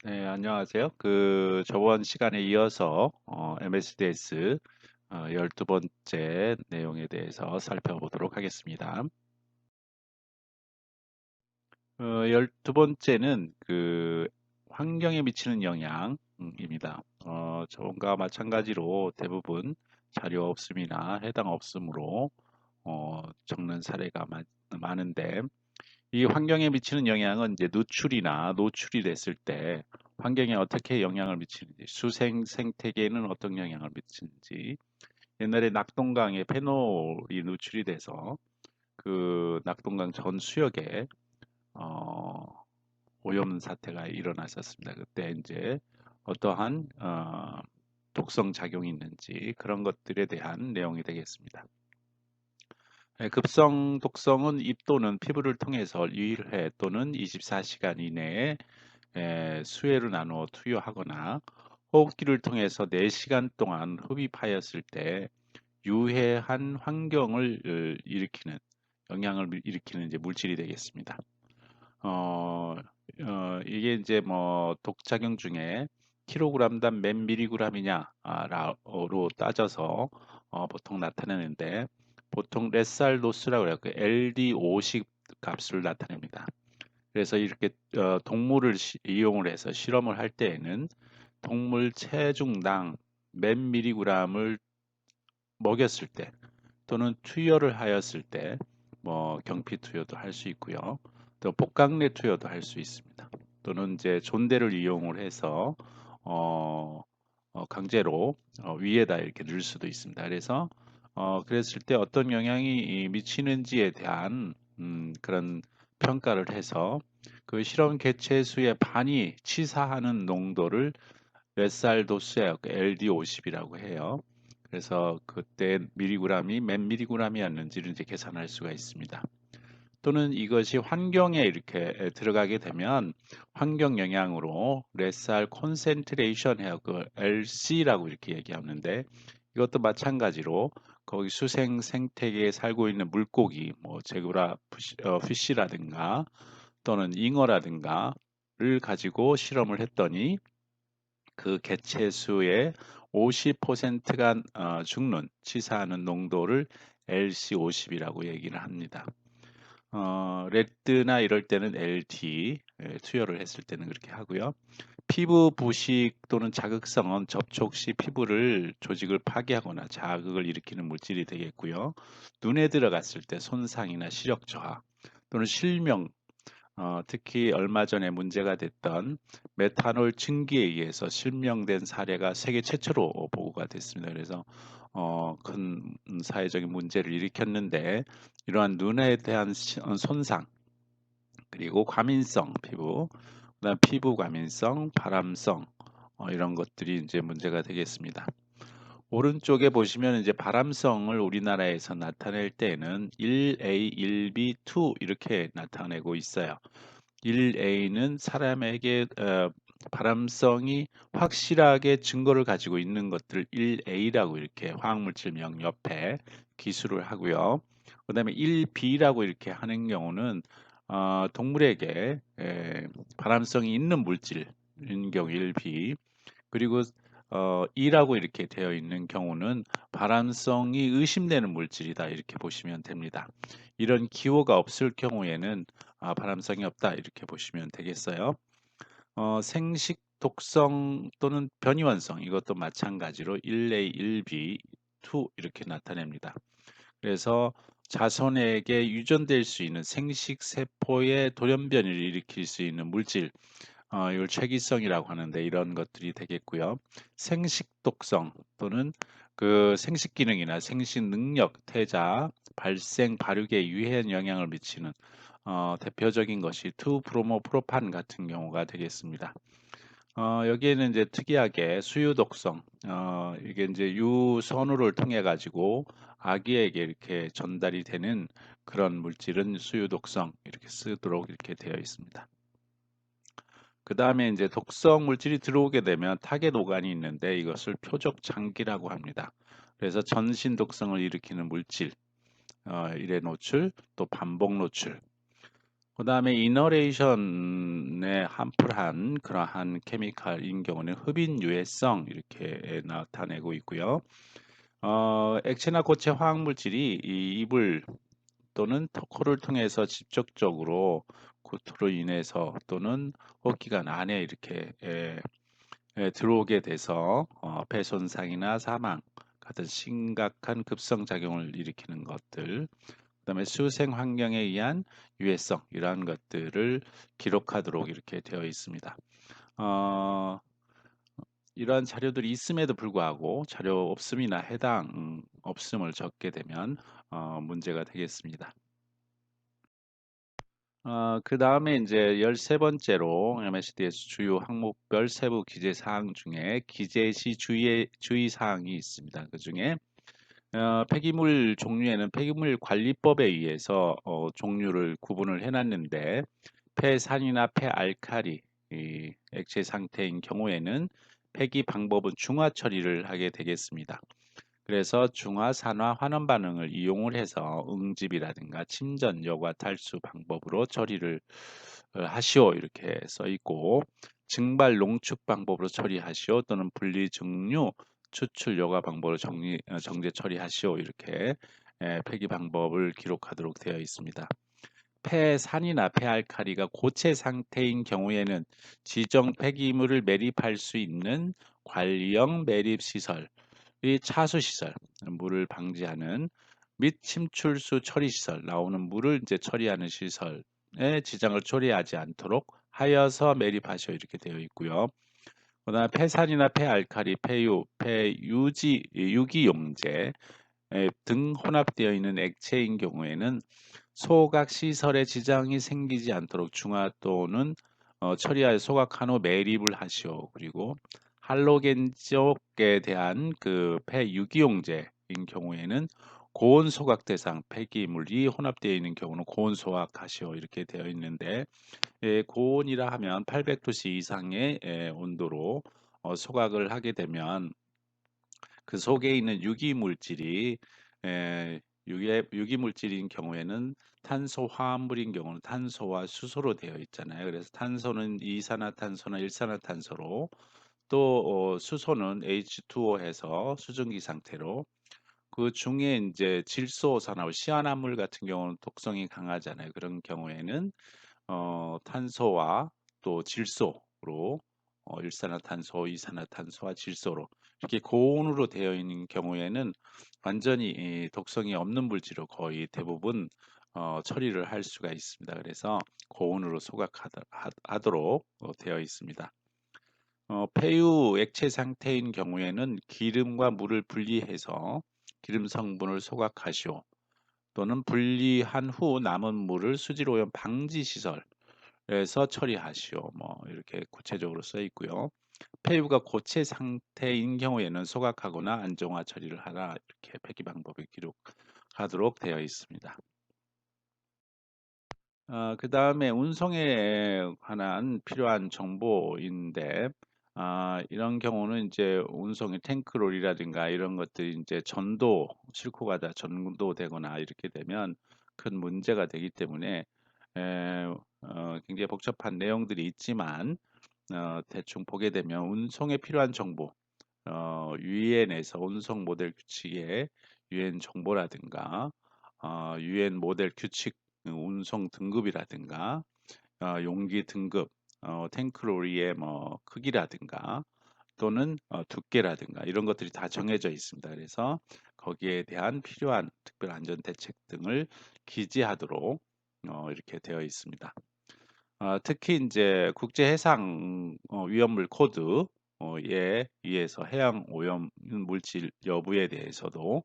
네, 안녕하세요. 저번 시간에 이어서 MSDS 12번째 내용에 대해서 살펴보도록 하겠습니다. 12번째는 환경에 미치는 영향입니다. 저번과 마찬가지로 대부분 자료 없음이나 해당 없음으로 적는 사례가 많은데, 이 환경에 미치는 영향은 이제 누출이나 노출이 됐을 때 환경에 어떻게 영향을 미치는지, 수생 생태계에는 어떤 영향을 미치는지, 옛날에 낙동강에 페놀이 누출이 돼서 그 낙동강 전 수역에 어, 오염 사태가 일어났었습니다. 그때 이제 어떠한 독성 작용이 있는지 그런 것들에 대한 내용이 되겠습니다. 급성 독성은 입 또는 피부를 통해서 1회 또는 24시간 이내에 수회로 나누어 투여하거나 호흡기를 통해서 4시간 동안 흡입하였을 때 유해한 환경을 일으키는 영향을 일으키는 이제 물질이 되겠습니다. 어, 이게 이제 뭐 독작용 중에 킬로그램당 몇 미리그램이냐로 따져서 보통 나타내는데, 보통 레살도스라고 해요. 그 LD50 값을 나타냅니다. 그래서 이렇게 동물을 이용을 해서 실험을 할 때에는 동물 체중당 몇 미리그램을 먹였을 때 또는 투여를 하였을 때, 뭐 경피 투여도 할 수 있고요. 또 복강내 투여도 할 수 있습니다. 또는 이제 존대를 이용을 해서 어, 강제로 위에다 이렇게 넣을 수도 있습니다. 그래서 그랬을 때 어떤 영향이 미치는지에 대한 그런 평가를 해서 그 실험 개체수의 반이 치사하는 농도를 레살도스의 LD50이라고 해요. 그래서 그때 미리그램이 몇 미리그램이었는지를 이제 계산할 수가 있습니다. 또는 이것이 환경에 이렇게 들어가게 되면 환경 영향으로 레살 콘센트레이션 해요. 그 LC라고 이렇게 얘기하는데, 이것도 마찬가지로 거기 수생 생태계에 살고 있는 물고기, 뭐 제구라 피쉬라든가 또는 잉어라든가를 가지고 실험을 했더니 그 개체수의 50%가 죽는 치사하는 농도를 LC50이라고 얘기를 합니다. 레드나 이럴 때는 LT, 투여를 했을 때는 그렇게 하고요. 피부 부식 또는 자극성은 접촉 시 피부를 조직을 파괴하거나 자극을 일으키는 물질이 되겠고요. 눈에 들어갔을 때 손상이나 시력 저하 또는 실명, 특히 얼마 전에 문제가 됐던 메탄올 증기에 의해서 실명된 사례가 세계 최초로 보고가 됐습니다. 그래서 큰 사회적인 문제를 일으켰는데, 이러한 눈에 대한 손상, 그리고 과민성 피부, 그다음 피부 과민성, 발암성, 이런 것들이 이제 문제가 되겠습니다. 오른쪽에 보시면 이제 발암성을 우리나라에서 나타낼 때는 1A, 1B, 2 이렇게 나타내고 있어요. 1A는 사람에게 발암성이 확실하게 증거를 가지고 있는 것들을 1A라고 이렇게 화학물질명 옆에 기술을 하고요. 그다음에 1B라고 이렇게 하는 경우는 동물에게 발암성이 있는 물질인 경우 1B, 그리고 E라고 이렇게 되어 있는 경우는 발암성이 의심되는 물질이다 이렇게 보시면 됩니다. 이런 기호가 없을 경우에는 발암성이 없다 이렇게 보시면 되겠어요. 생식 독성 또는 변이원성, 이것도 마찬가지로 1A, 1B, 2 이렇게 나타냅니다. 그래서 자손에게 유전될 수 있는 생식 세포의 돌연변이를 일으킬 수 있는 물질, 이걸 최기성이라고 하는데 이런 것들이 되겠고요. 생식 독성 또는 그 생식 기능이나 생식 능력, 태자, 발생, 발육에 유해한 영향을 미치는 대표적인 것이 2브로모프로판 같은 경우가 되겠습니다. 여기에는 이제 특이하게 수유 독성, 이게 이제 유선우를 통해 가지고 아기에게 이렇게 전달이 되는 그런 물질은 수유 독성 이렇게 쓰도록 이렇게 되어 있습니다. 그 다음에 이제 독성 물질이 들어오게 되면 타겟 오간이 있는데 이것을 표적 장기라고 합니다. 그래서 전신 독성을 일으키는 물질, 일회 노출, 또 반복 노출, 그다음에 이너레이션에 함플한 그러한 케미칼인 경우는 흡인 유해성 이렇게 나타내고 있고요. 액체나 고체 화학 물질이 이 이불 또는 코를 통해서 직접적으로 고토로 인해서 또는 호흡기관 안에 이렇게 들어오게 돼서 폐 손상이나 사망 같은 심각한 급성 작용을 일으키는 것들, 그다음에 수생 환경에 의한 유해성 이러한 것들을 기록하도록 이렇게 되어 있습니다. 어, 이러한 자료들이 있음에도 불구하고 자료 없음이나 해당 없음을 적게 되면 문제가 되겠습니다. 그 다음에 이제 13번째로 MSDS 주요 항목별 세부 기재 사항 중에 기재 시 주의 사항이 있습니다. 그 중에 폐기물 종류에는 폐기물 관리법에 의해서 종류를 구분을 해놨는데 폐산이나 폐알칼리 이 액체 상태인 경우에는 폐기 방법은 중화 처리를 하게 되겠습니다. 그래서 중화, 산화, 환원 반응을 이용을 해서 응집이라든가 침전, 여과, 탈수 방법으로 처리를 하시오 이렇게 써 있고 증발, 농축 방법으로 처리하시오 또는 분리, 증류, 추출, 여과 방법으로 정제 처리하시오 이렇게 폐기 방법을 기록하도록 되어 있습니다. 폐산이나 폐알칼리가 고체 상태인 경우에는 지정 폐기물을 매립할 수 있는 관리형 매립 시설, 이 차수 시설, 물을 방지하는 및 침출수 처리 시설, 나오는 물을 이제 처리하는 시설에 지장을 초래하지 않도록 하여서 매립하시오 이렇게 되어 있고요. 그다음에 폐산이나 폐알칼리, 폐유, 폐유지, 유기용제 등 혼합되어 있는 액체인 경우에는 소각 시설에 지장이 생기지 않도록 중화 또는 처리하여 소각한 후 매립을 하시오. 그리고 할로겐 쪽에 대한 그 폐유기용제인 경우에는 고온 소각 대상 폐기물이 혼합되어 있는 경우는 고온 소각하시오 이렇게 되어 있는데 고온이라 하면 800도씨 이상의 온도로 소각을 하게 되면 그 속에 있는 유기 물질이 유기 물질인 경우에는 탄소 화합물인 경우는 탄소와 수소로 되어 있잖아요. 그래서 탄소는 이산화탄소나 일산화탄소로 또 수소는 H2O 해서 수증기 상태로 그 중에 이제 질소산화, 시아나물 같은 경우는 독성이 강하잖아요. 그런 경우에는 탄소와 또 질소로 일산화탄소, 이산화탄소와 질소로 이렇게 고온으로 되어 있는 경우에는 완전히 이 독성이 없는 물질로 거의 대부분 처리를 할 수가 있습니다. 그래서 고온으로 소각하도록 되어 있습니다. 폐유 액체 상태인 경우에는 기름과 물을 분리해서 기름 성분을 소각하시오. 또는 분리한 후 남은 물을 수질 오염 방지 시설에서 처리하시오. 뭐 이렇게 구체적으로 써 있고요. 폐유가 고체 상태인 경우에는 소각하거나 안정화 처리를 하라 이렇게 폐기 방법을 기록하도록 되어 있습니다. 그 다음에 운송에 관한 필요한 정보인데, 이런 경우는 이제 운송의 탱크롤이라든가 이런 것들이 이제 싣고 가다 전도되거나 이렇게 되면 큰 문제가 되기 때문에, 굉장히 복잡한 내용들이 있지만, 대충 보게 되면 운송에 필요한 정보, 유엔에서 운송 모델 규칙의 유엔 정보라든가, 유엔 모델 규칙 운송 등급이라든가, 용기 등급, 탱크로리의 뭐 크기라든가 또는 두께라든가 이런 것들이 다 정해져 있습니다. 그래서 거기에 대한 필요한 특별 안전 대책 등을 기재하도록 이렇게 되어 있습니다. 특히 이제 국제 해상 위험물 코드에 의해서 해양 오염 물질 여부에 대해서도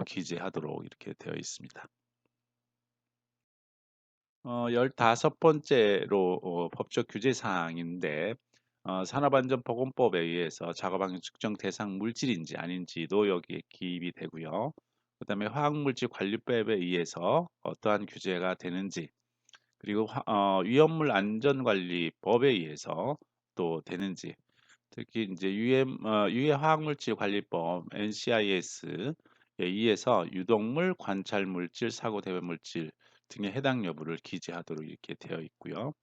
기재하도록 이렇게 되어 있습니다. 15번째로 법적 규제 사항인데 산업안전보건법에 의해서 작업환경 측정 대상 물질인지 아닌지도 여기에 기입이 되고요. 그다음에 화학물질 관리법에 의해서 어떠한 규제가 되는지 그리고 위험물 안전관리법에 의해서 또 되는지 특히 이제 유해 화학물질 관리법 NCIS에 의해서 유독물, 관찰물질, 사고 대외 물질 등의 해당 여부를 기재하도록 이렇게 되어 있고요.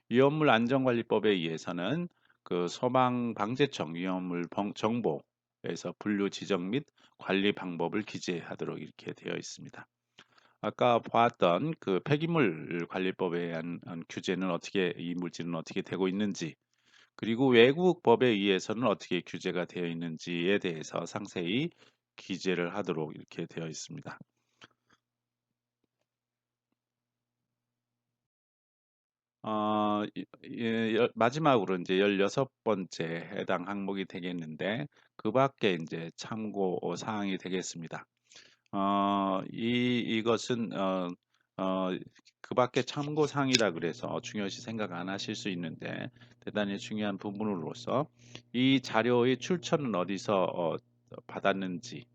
위험물 안전관리법에 의해서는 그 소방방재청 위험물 정보에서 분류 지정 및 관리 방법을 기재하도록 이렇게 되어 있습니다. 아까 보았던 그 폐기물 관리법에 의한 규제는 어떻게 이 물질은 어떻게 되고 있는지 그리고 외국 법에 의해서는 어떻게 규제가 되어 있는지에 대해서 상세히 기재를 하도록 이렇게 되어 있습니다. 마지막으로 이제 16번째 해당 항목이 되겠는데 그 밖에 이제 참고 사항이 되겠습니다. 이것은 그 밖에 참고 사항이라 그래서 중요시 생각 안 하실 수 있는데 대단히 중요한 부분으로서 이 자료의 출처는 어디서 받았는지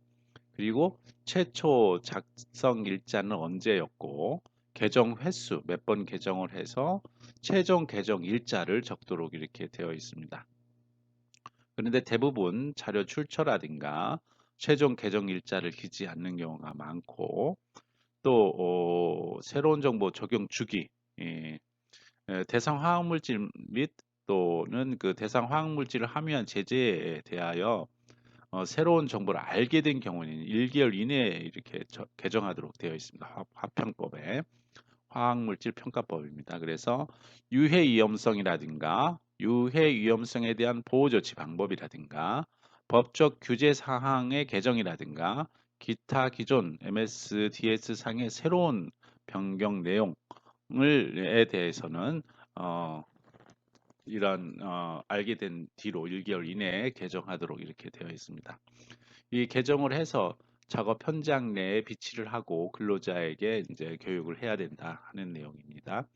그리고 최초 작성 일자는 언제였고 개정 횟수 몇 번 개정을 해서 최종 개정 일자를 적도록 이렇게 되어 있습니다. 그런데 대부분 자료 출처라든가 최종 개정 일자를 기지 않는 경우가 많고 또 새로운 정보 적용 주기 예, 대상 화학물질 및 또는 그 대상 화학물질을 함유한 제재에 대하여 새로운 정보를 알게 된 경우는 1개월 이내에 이렇게 개정하도록 되어 있습니다. 화평법에 화학물질 평가법입니다. 그래서 유해 위험성이라든가 유해 위험성에 대한 보호 조치 방법이라든가 법적 규제 사항의 개정이라든가 기타 기존 MSDS 상의 새로운 변경 내용을에 대해서는 이런 알게 된 뒤로 1개월 이내에 개정하도록 이렇게 되어 있습니다. 이 개정을 해서 작업 현장 내에 비치를 하고 근로자에게 이제 교육을 해야 된다 하는 내용입니다.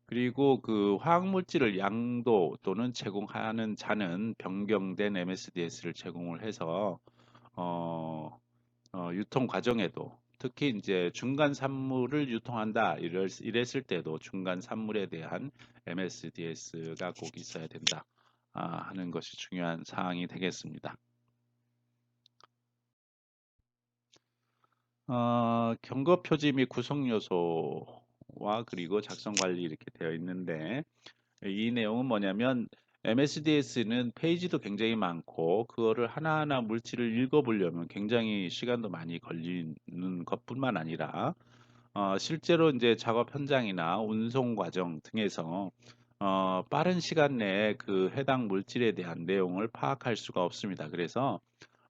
그리고 그 화학물질을 양도 또는 제공하는 자는 변경된 MSDS를 제공을 해서 어, 유통 과정에도 특히 이제 중간 산물을 유통한다 이랬을 때도 중간 산물에 대한 MSDS가 꼭 있어야 된다 하는 것이 중요한 사항이 되겠습니다. 경고 표지 및 구성 요소와 그리고 작성 관리 이렇게 되어 있는데 이 내용은 뭐냐면 MSDS는 페이지도 굉장히 많고 그거를 하나하나 물질을 읽어보려면 굉장히 시간도 많이 걸리는 것뿐만 아니라 실제로 이제 작업 현장이나 운송 과정 등에서 빠른 시간 내에 그 해당 물질에 대한 내용을 파악할 수가 없습니다. 그래서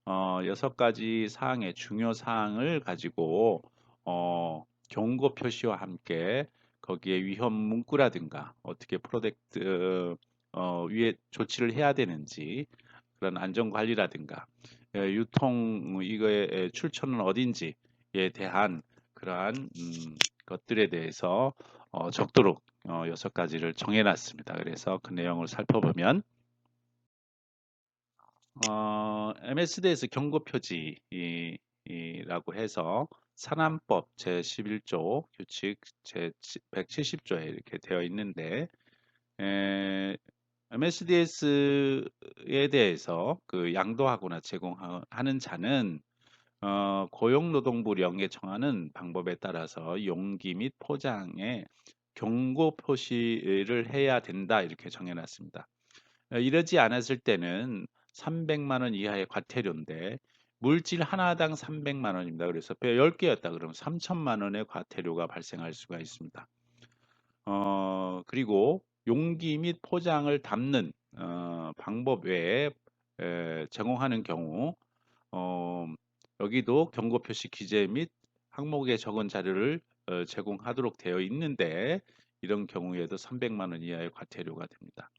6가지 사항의 중요 사항을 가지고 경고 표시와 함께 거기에 위험 문구라든가 어떻게 프로덕트 위에 조치를 해야 되는지 그런 안전 관리라든가 유통 이거의 출처는 어딘지에 대한 그러한 것들에 대해서 적도록 6가지를 정해놨습니다. 그래서 그 내용을 살펴보면 MSDS 경고 표지라고 해서 산안법 제11조 규칙 제170조에 이렇게 되어 있는데 MSDS에 대해서 그 양도하거나 제공하는 자는 고용노동부령에 정하는 방법에 따라서 용기 및 포장에 경고 표시를 해야 된다 이렇게 정해놨습니다. 이러지 않았을 때는 300만 원 이하의 과태료인데 물질 하나당 300만 원입니다. 그래서 배 10개였다 그러면 3천만 원의 과태료가 발생할 수가 있습니다. 그리고 용기 및 포장을 담는 방법 외에 제공하는 경우 어, 여기도 경고 표시 기재 및 항목에 적은 자료를 제공하도록 되어 있는데 이런 경우에도 300만 원 이하의 과태료가 됩니다.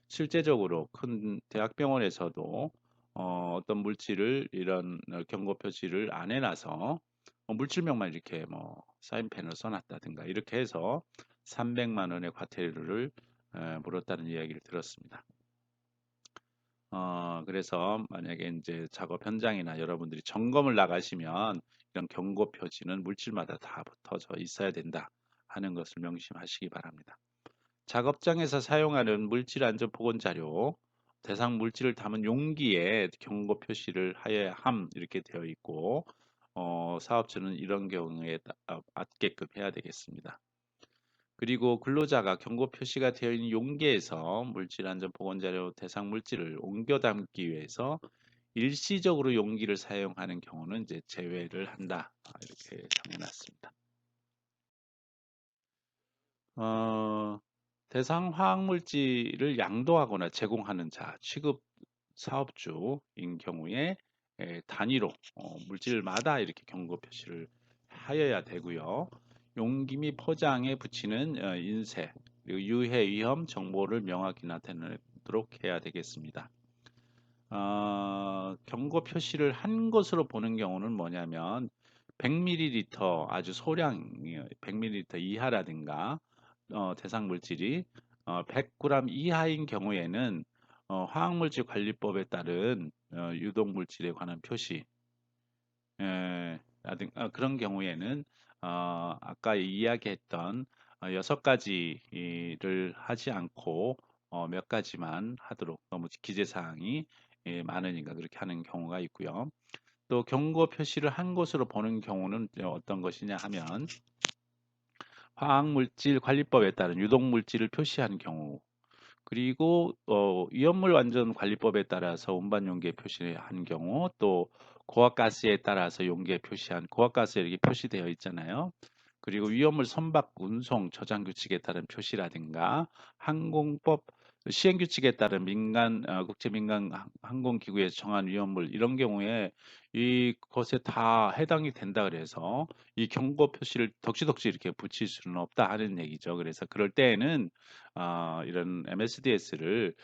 실제적으로 큰 대학병원에서도 어떤 물질을 이런 경고 표시를 안 해놔서 물질명만 이렇게 뭐 사인펜을 써놨다든가 이렇게 해서 300만 원의 과태료를 물었다는 이야기를 들었습니다. 그래서 만약에 이제 작업 현장이나 여러분들이 점검을 나가시면 이런 경고 표지는 물질마다 다 붙어져 있어야 된다 하는 것을 명심하시기 바랍니다. 작업장에서 사용하는 물질 안전 보건 자료, 대상 물질을 담은 용기에 경고 표시를 하여야 함 이렇게 되어 있고 사업주는 이런 경우에 맞게끔 해야 되겠습니다. 그리고 근로자가 경고 표시가 되어 있는 용기에서 물질 안전 보건 자료 대상 물질을 옮겨 담기 위해서 일시적으로 용기를 사용하는 경우는 이제 제외를 한다. 이렇게 정해놨습니다. 어, 대상 화학 물질을 양도하거나 제공하는 자, 취급 사업주인 경우에 단위로 물질마다 이렇게 경고 표시를 하여야 되고요. 용기 및 포장에 붙이는 인쇄 그리고 유해 위험 정보를 명확히 나타내도록 해야 되겠습니다. 경고 표시를 한 것으로 보는 경우는 뭐냐면 100ml 아주 소량 100ml 이하라든가 대상 물질이 100g 이하인 경우에는 화학물질 관리법에 따른 유독 물질에 관한 표시 그런 경우에는 아까 이야기했던 6가지를 하지 않고 몇 가지만 하도록 너무 기재사항이 많으니까 그렇게 하는 경우가 있고요. 또 경고 표시를 한 것으로 보는 경우는 어떤 것이냐 하면 화학물질 관리법에 따른 유독물질을 표시한 경우 그리고 위험물 완전 관리법에 따라서 운반 용기에 표시한 경우 또 고압가스에 따라서 용기에 표시한 고압가스에 이렇게 표시되어 있잖아요. 그리고 위험물 선박 운송 저장 규칙에 따른 표시라든가 항공법 시행 규칙에 따른 국제 민간 항공 기구에서 정한 위험물 이런 경우에 이것에 다 해당이 된다 그래서 이 경고 표시를 덕지덕지 이렇게 붙일 수는 없다 하는 얘기죠. 그래서 그럴 때에는 이런 MSDS를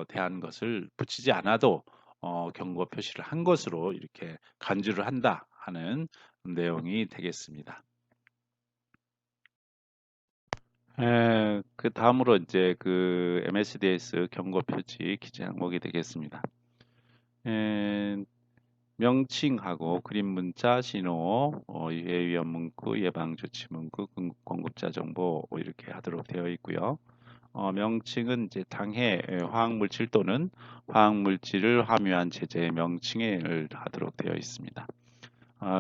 대한 것을 붙이지 않아도 경고 표시를 한 것으로 이렇게 간주를 한다 하는 내용이 되겠습니다. 그 다음으로 이제 그 MSDS 경고 표지 기재 항목이 되겠습니다. 에, 명칭하고 그림 문자, 신호, 유해 위험 문구, 예방 조치 문구, 공급자 정보 이렇게 하도록 되어 있고요. 명칭은 이제 당해 화학물질 또는 화학물질을 함유한 제재의 명칭을 하도록 되어 있습니다.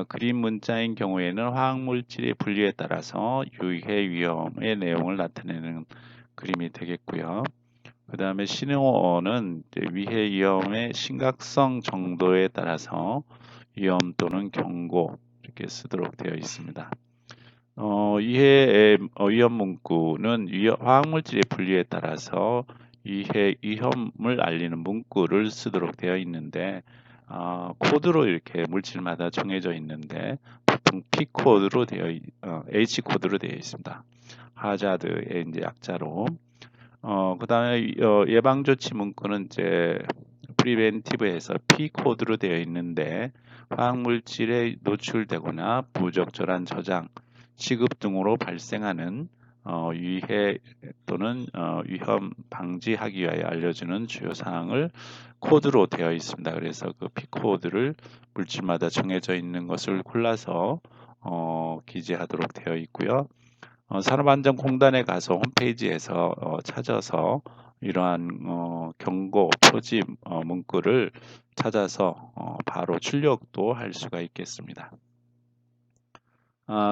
그림 문자인 경우에는 화학물질의 분류에 따라서 유해 위험의 내용을 나타내는 그림이 되겠고요. 그 다음에 신호어는 위해 위험의 심각성 정도에 따라서 위험 또는 경고 이렇게 쓰도록 되어 있습니다. 위해 위험 문구는 화학물질의 분류에 따라서 위험을 알리는 문구를 쓰도록 되어 있는데 코드로 이렇게 물질마다 정해져 있는데 보통 P 코드로 H 코드로 되어 있습니다. 하자드의 이제 약자로 그다음에 예방 조치 문구는 이제 프리벤티브에서 P 코드로 되어 있는데 화학 물질에 노출되거나 부적절한 저장, 취급 등으로 발생하는 위해 또는 위험 방지하기 위하여 알려주는 주요 사항을 코드로 되어 있습니다. 그래서 그 P 코드를 물질마다 정해져 있는 것을 골라서 기재하도록 되어 있고요. 산업안전공단에 가서 홈페이지에서 찾아서 이러한 경고 표지 문구를 찾아서 바로 출력도 할 수가 있겠습니다.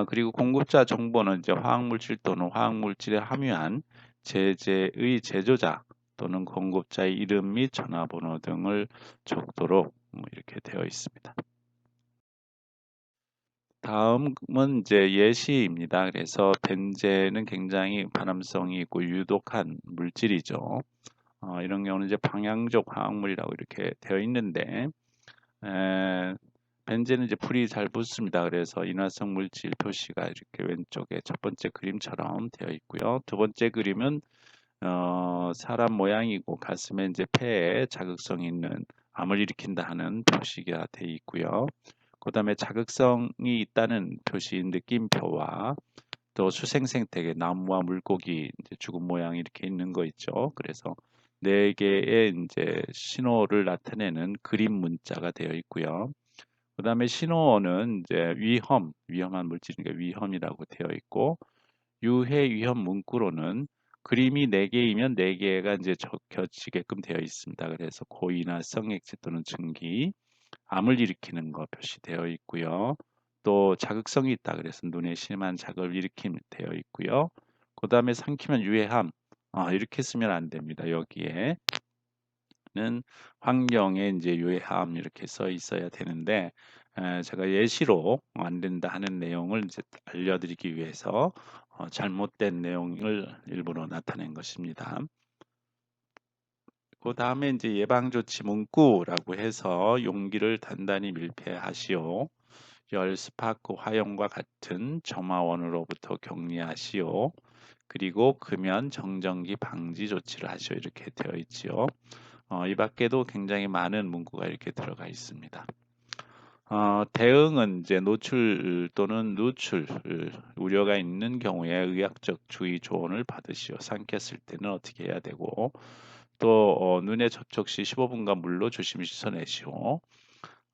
그리고 공급자 정보는 이제 화학물질 또는 화학물질에 함유한 제재의 제조자 또는 공급자의 이름 및 전화번호 등을 적도록 이렇게 되어 있습니다. 다음은 이제 예시입니다. 그래서 벤젠은 굉장히 반함성이 있고 유독한 물질이죠. 이런 경우는 이제 방향적 화학물이라고 이렇게 되어 있는데 벤젠은 이제 불이 잘 붙습니다. 그래서 인화성 물질 표시가 이렇게 왼쪽에 첫 번째 그림처럼 되어 있고요. 두 번째 그림은 사람 모양이고 가슴에 이제 폐에 자극성이 있는 암을 일으킨다 하는 표시가 되어 있고요. 그 다음에 자극성이 있다는 표시인 느낌표와 또 수생생태계 나무와 물고기 이제 죽은 모양 이렇게 있는 거 있죠. 그래서 네 개의 이제 신호를 나타내는 그림 문자가 되어 있고요. 그 다음에 신호어는 이제 위험한 물질이니까 위험이라고 되어 있고 유해 위험 문구로는 그림이 4개이면 4개가 이제 적혀지게끔 되어 있습니다. 그래서 고이나 성액체 또는 증기 암을 일으키는 거 표시되어 있고요. 또 자극성이 있다 그래서 눈에 심한 자극을 일으키면 되어 있고요. 그다음에 삼키면 유해함 이렇게 쓰면 안 됩니다. 여기에는 환경에 이제 유해함 이렇게 써 있어야 되는데 제가 예시로 안 된다 하는 내용을 이제 알려드리기 위해서 잘못된 내용을 일부러 나타낸 것입니다. 그다음에 이제 예방 조치 문구라고 해서 용기를 단단히 밀폐하시오. 열 스파크 화염과 같은 점화원으로부터 격리하시오. 그리고 금연 정전기 방지 조치를 하시오. 이렇게 되어 있지요. 이 밖에도 굉장히 많은 문구가 이렇게 들어가 있습니다. 대응은 이제 노출 또는 누출 우려가 있는 경우에 의학적 주의 조언을 받으시오. 삼켰을 때는 어떻게 해야 되고 또 눈에 접촉 시 15분간 물로 조심히 씻어내시오.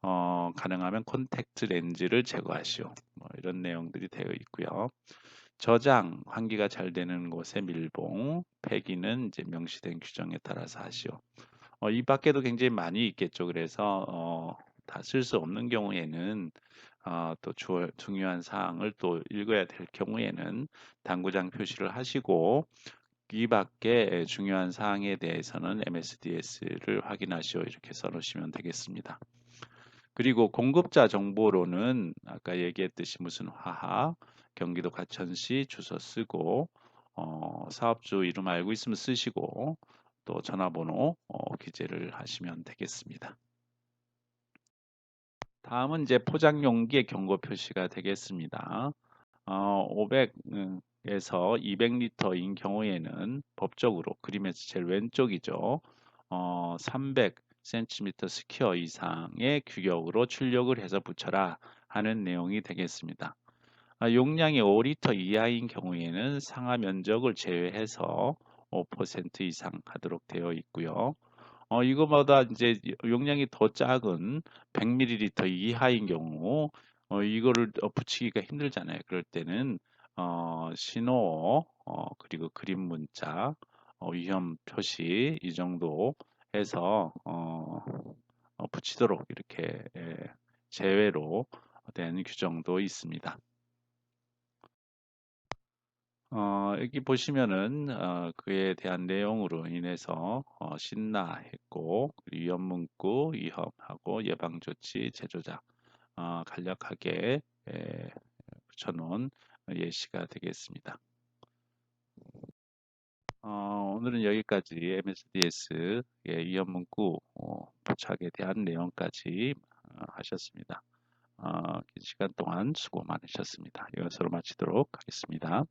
가능하면 콘택트 렌즈를 제거하시오. 뭐 이런 내용들이 되어 있고요. 저장, 환기가 잘 되는 곳에 밀봉, 폐기는 이제 명시된 규정에 따라서 하시오. 이 밖에도 굉장히 많이 있겠죠. 그래서 다 쓸 수 없는 경우에는 또 중요한 사항을 또 읽어야 될 경우에는 당구장 표시를 하시고 이 밖에 중요한 사항에 대해서는 MSDS를 확인하시오. 이렇게 써놓으시면 되겠습니다. 그리고 공급자 정보로는 아까 얘기했듯이 무슨 화학, 경기도 과천시 주소 쓰고 사업주 이름 알고 있으면 쓰시고 또 전화번호 기재를 하시면 되겠습니다. 다음은 이제 포장 용기의 경고 표시가 되겠습니다. 500에서 200리터인 경우에는 법적으로 그림에서 제일 왼쪽이죠. 300cm 스퀘어 이상의 규격으로 출력을 해서 붙여라 하는 내용이 되겠습니다. 용량이 5리터 이하인 경우에는 상하 면적을 제외해서 5% 이상 하도록 되어 있고요. 이거보다 이제 용량이 더 작은 100ml 이하인 경우 이거를 붙이기가 힘들잖아요. 그럴 때는 신호 그리고 그림 문자 위험 표시 이 정도 해서 붙이도록 이렇게 제외로 된 규정도 있습니다. 여기 보시면은 그에 대한 내용으로 인해서 신나했고 위험 문구 위험하고 예방 조치 제조자 간략하게 붙여놓은 예시가 되겠습니다. 오늘은 여기까지 MSDS 위험 문구 포착에 대한 내용까지 하셨습니다. 긴 시간 동안 수고 많으셨습니다. 이것으로 마치도록 하겠습니다.